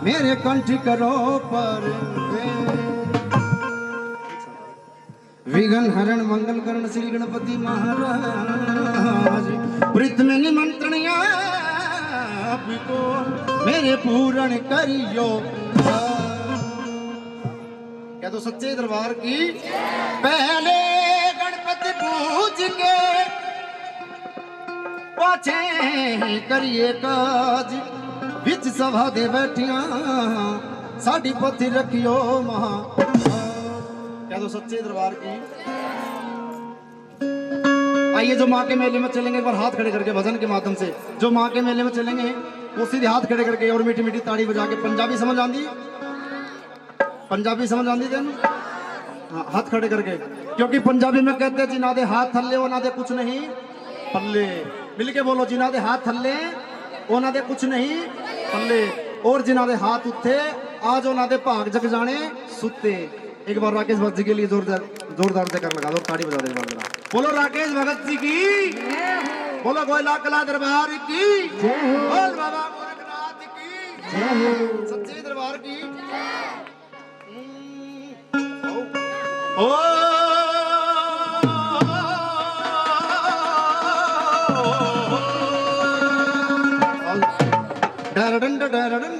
मेरे कंठ करो पर विघ्न हरण मंगल करण श्री गणपति महाराज प्रीत में निमंत्रण आपको मेरे पूर्ण करियो। क्या तो सच्चे दरबार की पहले गणपति पूज के पाछे करिए काज बिच सभा दे बैठिया साड़ी पोथी रखियो महा। क्या तो सच्चे दरबार की। आइए जो माँ के मेले में चलेंगे एक बार हाथ खड़े करके भजन के माध्यम से जो माँ के मेले में चलेंगे वो सीधे हाथ खड़े करके और मीठी मीठी ताड़ी बजा के पंजाबी समझ आंदी पंजाबी समझ आंदी देन हाँ, हाथ खड़े करके क्योंकि पंजाबी में कहते हैं जी ना दे हाथ थल्ले वो ना दे कुछ नहीं पल्ले। मिल के बोलो जिना दे हाथ थल्ले वो ना दे कुछ नहीं पल्ले और जिना दे हाथ उठे आज वो ना दे भाग जग जाने सुते। एक बार राकेश भगत जी के लिए जोरदार से कर लगा दो ताड़ी बजा दे जरा। बोलो राकेश भगत जी की बोलो गोयला कला दरबार की बोल बाबा गोरखनाथ की सच्चे दरबार की। ओ डरडंड डरडंड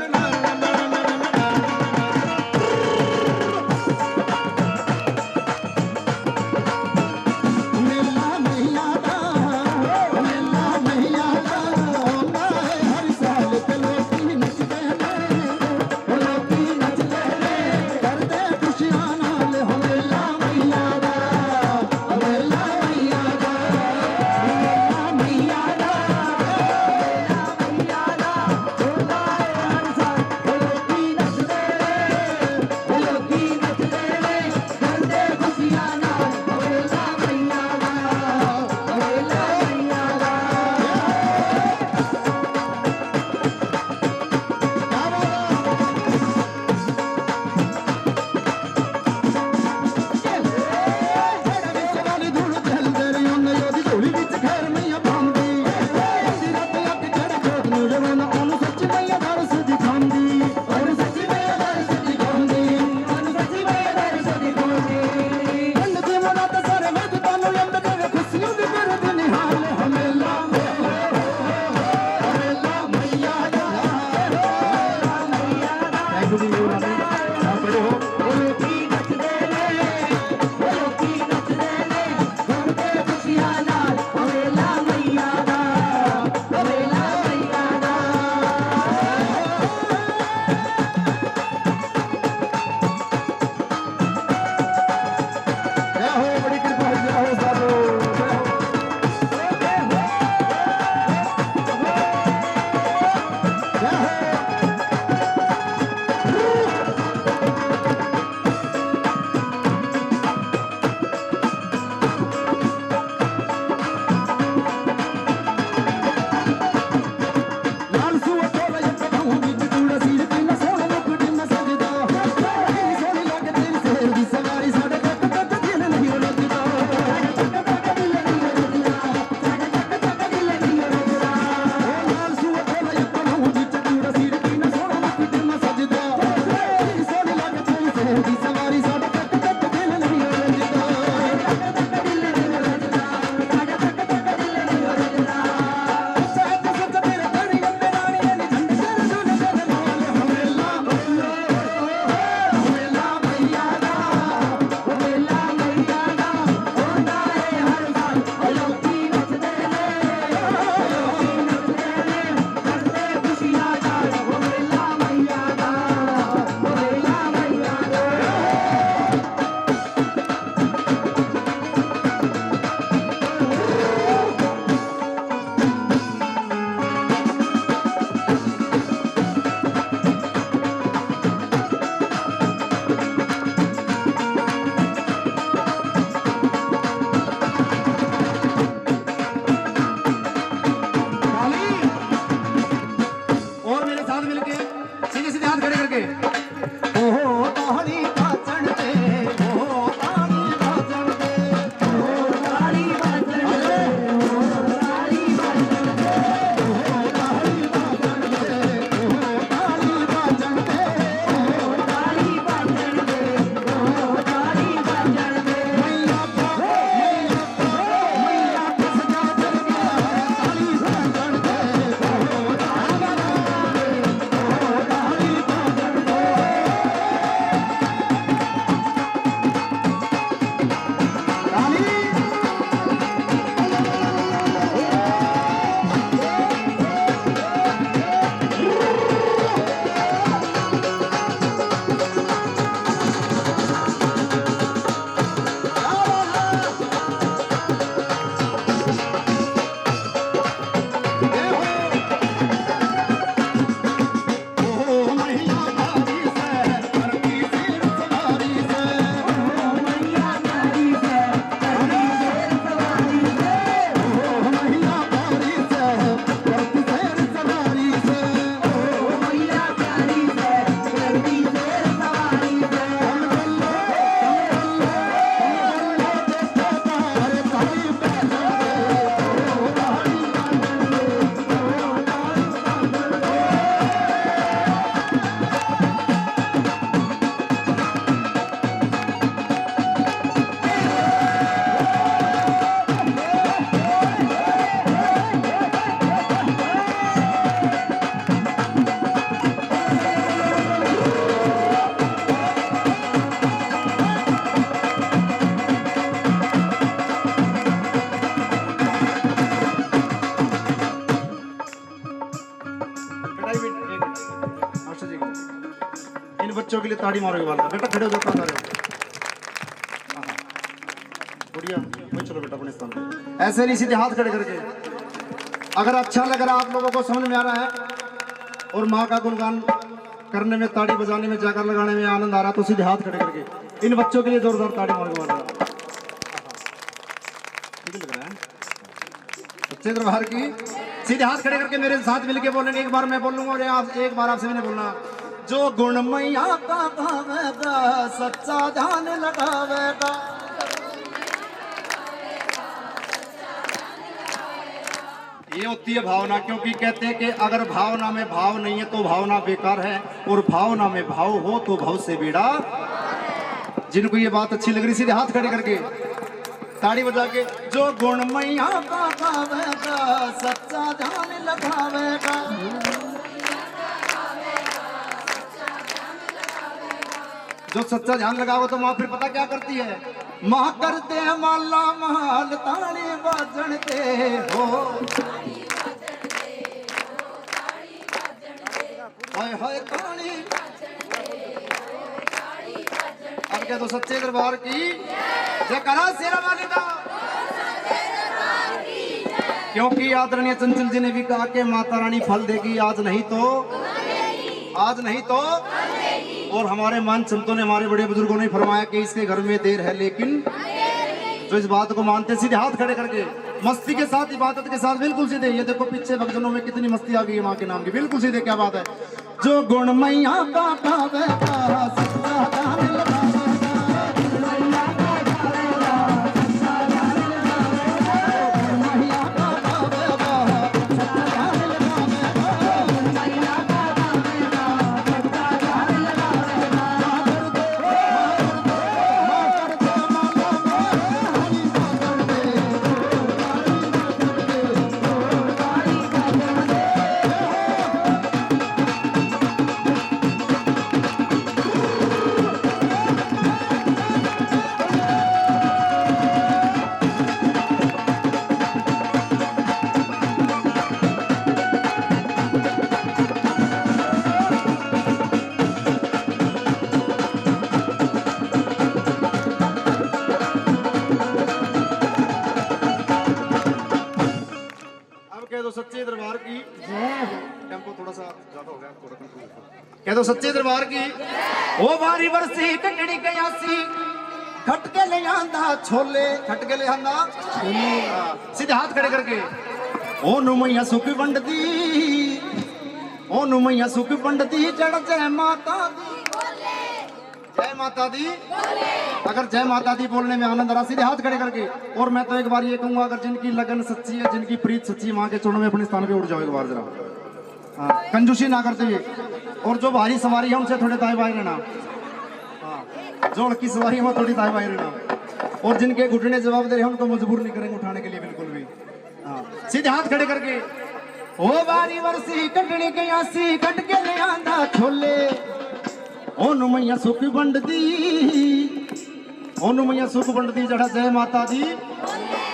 इन बच्चों के लिए ताड़ी मारोगे वाला बेटा, खड़े हो जाता रहे बढ़िया। वही चलो बेटा अपने स्थान पे, ऐसे नहीं सीधे हाथ खड़े करके। अगर अच्छा लग रहा आप लोगों को, समझ में आ रहा है और माँ का गुणगान करने में, ताड़ी बजाने में, जाकर लगाने में आनंद आ रहा, तो सीधे हाथ खड़े करके इन बच्चों के लिए जोरदार ताड़ी मारोगे वाला। ठीक लग रहा है सच्चे दरबार की। सीधे हाथ खड़े करके मेरे साथ मिलके बोलेंगे। एक बार मैं बोलूंगा और आप एक बार आपसे मैंने बोलना। जो गुण मैया का भावेगा, सच्चा ध्यान लगावेगा। ये होती है भावना, क्योंकि कहते हैं कि अगर भावना में भाव नहीं है तो भावना बेकार है, और भावना में भाव हो तो भाव से बेड़ा। जिनको ये बात अच्छी लग रही, सीधे हाथ खड़े करके ताड़ी बजा के। जो गुण मैया का भावेगा, सच्चा ध्यान लगावेगा। जो सच्चा ध्यान लगाओ तो माँ फिर पता क्या करती है, माँ करते माला माल ताड़ी बाजणते हो। हाय हाय ताड़ी। अब क्या तो सच्चे दरबार की जयकारा शेरा वाली का। क्योंकि आदरणीय चंचल जी ने भी कहा कि माता रानी फल देगी, आज नहीं तो आज नहीं तो। और हमारे मान संतों ने, हमारे बड़े बुजुर्गों ने फरमाया कि इसके घर में देर है लेकिन, जो इस बात को मानते सीधे हाथ खड़े करके मस्ती के साथ, इबादत के साथ बिल्कुल सीधे। ये देखो पीछे भक्तों में कितनी मस्ती आ गई है माँ के नाम की, बिल्कुल सीधे। क्या बात है। जो गुण मैया का भावेगा, सच्चा ध्यान लगावेगा। तो सच्चे दरबार की टेम्पो थोड़ा सा ज्यादा हो गया, थोड़ा कंट्रोल करो। कह दो सच्चे दरबार की। ओ बारी बरसी कटड़ी गयासी, खटके ले आंदा छोले, खटके ले आंदा छोले। सीधे हाथ खड़े करके। ओ नुमैया सुख बंडदी, ओ नुमैया सुख बंडदी, जड़ जय माता दी। जय माता दी। अगर जय माता दी बोलने में आनंद आ रहा, सीधे हाथ खड़े करके। और मैं तो एक बार ये कहूंगा, अगर जिनकी लगन सच्ची है, जिनकी प्रीत सच्ची है, माँ के चरणों में अपने स्थान पे उठ जाओ एक बार जरा। हाँ, कंजूसी ना करते हुए। और जो भारी सवारी है उनसे थोड़े दाएं बाएं रहना। हाँ, जो लड़की सवारी है वो थोड़ी दाएं बाएं रहना। और जिनके घुटने जवाब दे रहे हैं उनको मजबूर नहीं करेंगे उठाने के लिए बिल्कुल भी। हाँ, सीधे हाथ खड़े करके। ओ बारी बरसी कटड़ी गयासी, कटके ले आंदा छोले। ओ नुमैया सुख बंडदी, ओ नुमैया सुख बंडदी, जड़ा जय माता दी।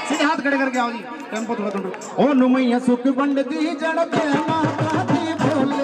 सीधे हाथ खड़े करके आओ जी, टेम्पो थोड़ा कंट्रोल। ओ नुमैया सुख बंडदी, जड़ा जय माता दी बोले।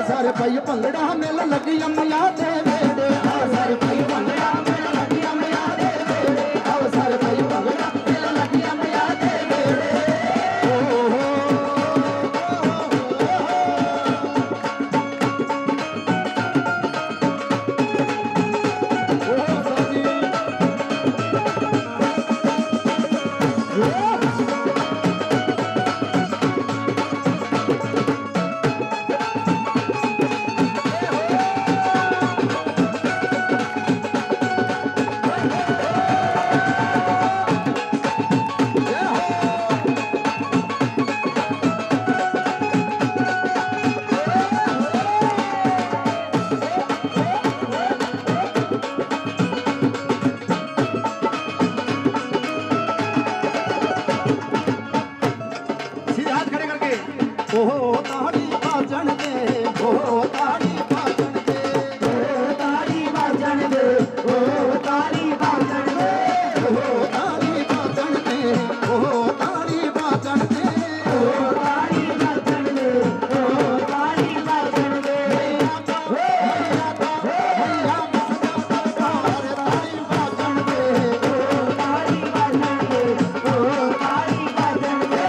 सारे भाई भंगड़ा मेला लगी अम्मया दे वेड़े आओ सारे भाई भंगड़ा मेला लगी अम्मया दे वेड़े आओ सारे भाई भंगड़ा मेला लगी अम्मया दे वेड़े ओहो ताड़ी बाजन दे ओहो ताड़ी बाजन दे ओहो ताड़ी बाजन दे ओहो ताड़ी बाजन दे ओहो ताड़ी बाजन दे ओहो ताड़ी बाजन दे ओहो ताड़ी बाजन दे ओहो ताड़ी बाजन दे भैया ताड़ी बाजन दे ओहो ताड़ी बाजन दे ओहो ताड़ी बाजन दे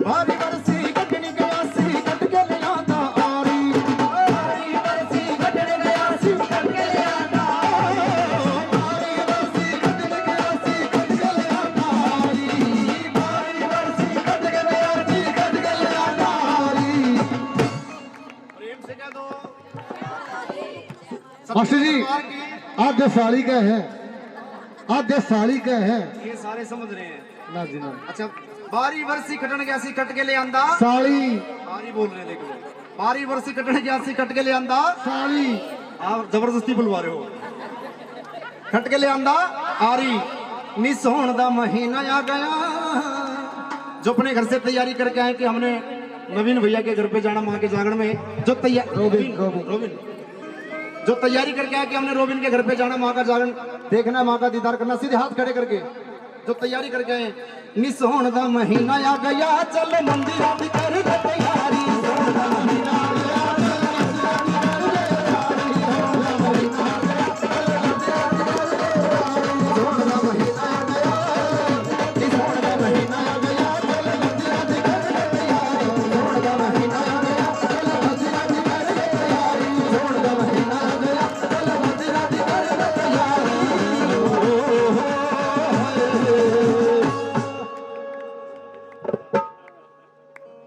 भारी बरसी कटनी गया सी कट के ले आंदा आरी भारी बरसी कटने गया सी कट के ले आंदा भारी बरसी कटने गया सी कट के ले आंदा आरी भारी बरसी कट के गया सी कट के ले आंदा आरी प्रेम से कह दो मास्टर जी आधे साड़ी का है आधे साड़ी का है ये सारे समझ रहे हैं ना जी ना अच्छा बारी बरसी कटने गया सी कट के ले आंदा साड़ी बारी बोल रहे देखो बारी बरसी कटने गया सी कट के ले आंदा साड़ी आप जबरदस्ती बुलवा रहे हो खट के ले आंदा आरी निस होण दा महीना आ गया जो अपने घर से तैयारी करके आए कि हमने नवीन भैया के घर पे जाना माँ के जागरण में जो रोबिन जो तैयारी करके आए कि हमने रोबिन के घर पे जाना माँ का जागरण देखना माँ का दीदार करना सीधे हाथ खड़े करके जो तैयारी करके आए निस होण दा महीना आ गया चल मंदिर कर तैयार